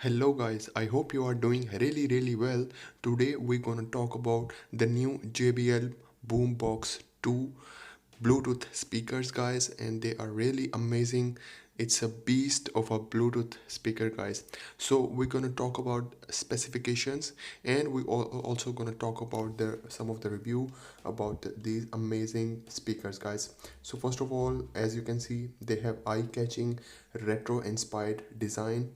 Hello guys, I hope you are doing really well. Today we're gonna talk about the new JBL Boombox 2 Bluetooth speakers guys, and they are really amazing. It's a beast of a Bluetooth speaker guys. So we're gonna talk about specifications, and we also gonna talk about some of the review about these amazing speakers guys. So first of all, as you can see, they have eye-catching retro inspired design.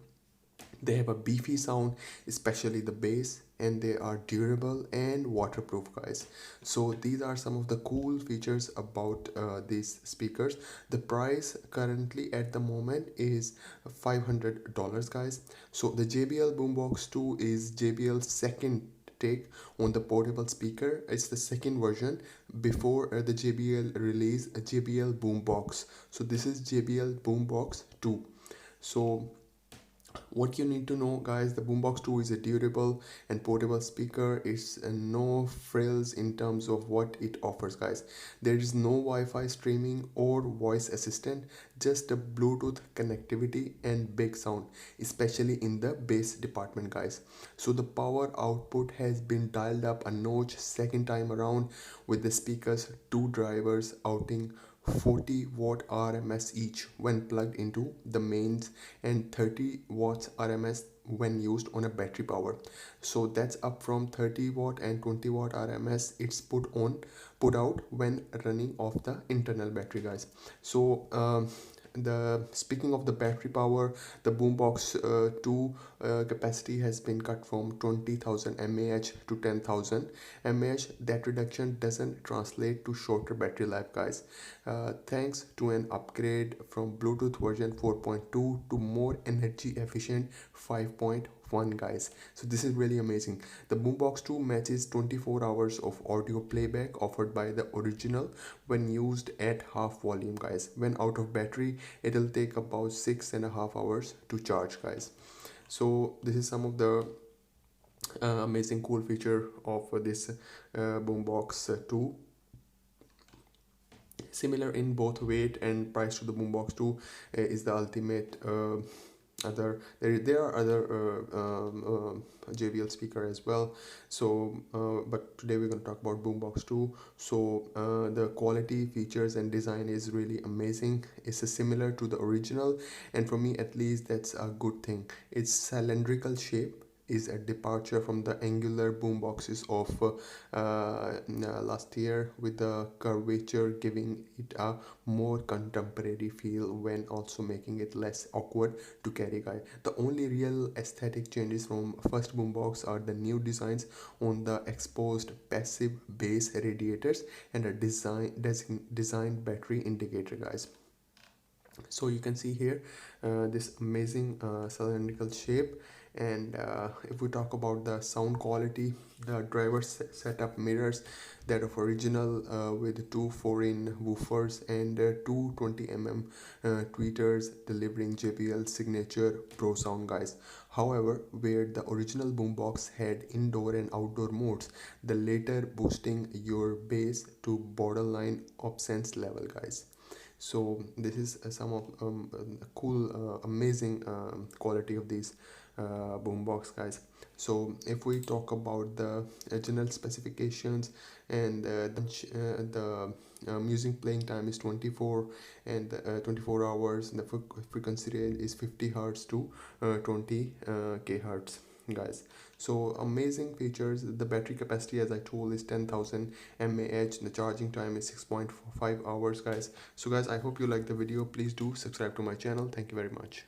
They have a beefy sound, especially the bass, and they are durable and waterproof guys. So these are some of the cool features about these speakers. The price currently at the moment is $500 guys. So the JBL Boombox 2 is JBL's second take on the portable speaker. It's the second version before the JBL release a JBL Boombox. So this is JBL Boombox 2. So what you need to know guys, the Boombox 2 is a durable and portable speaker. It's no frills in terms of what it offers guys. There is no Wi-Fi streaming or voice assistant, just a Bluetooth connectivity and big sound, especially in the bass department guys. So the power output has been dialed up a notch second time around, with the speakers two drivers outing 40 watt RMS each when plugged into the mains, and 30 watts RMS when used on a battery power. So that's up from 30 watt and 20 watt RMS it's put out when running off the internal battery guys. So the speaking of the battery power, the Boombox 2 capacity has been cut from 20,000 mAh to 10,000 mAh. That reduction doesn't translate to shorter battery life guys, thanks to an upgrade from Bluetooth version 4.2 to more energy efficient 5.1 guys. So this is really amazing. The Boombox 2 matches 24 hours of audio playback offered by the original when used at half volume guys. When out of battery, it'll take about 6.5 hours to charge guys. So this is some of the amazing cool feature of this Boombox 2. Similar in both weight and price to the Boombox 2 is the ultimate there are other JBL speaker as well. So but today we're going to talk about Boombox 2. So the quality, features and design is really amazing. It's similar to the original, and for me at least that's a good thing. Its cylindrical shape is a departure from the angular boomboxes of last year, with the curvature giving it a more contemporary feel when also making it less awkward to carry guy. The only real aesthetic changes from first boombox are the new designs on the exposed passive bass radiators and a designed battery indicator guys. So you can see here this amazing cylindrical shape. And if we talk about the sound quality, the driver setup mirrors that of original, with two 4-in woofers and two 20 mm tweeters, delivering JBL signature pro sound guys. However, where the original boombox had indoor and outdoor modes, the later boosting your bass to borderline obscene level guys. So this is some of cool amazing quality of these boombox guys. So if we talk about the general specifications, and the music playing time is 24 hours, and the frequency range is 50 hertz to 20 kHz guys. So amazing features. The battery capacity, as I told, is 10,000 mAh. The charging time is 6.5 hours guys. So guys, I hope you like the video. Please do subscribe to my channel. Thank you very much.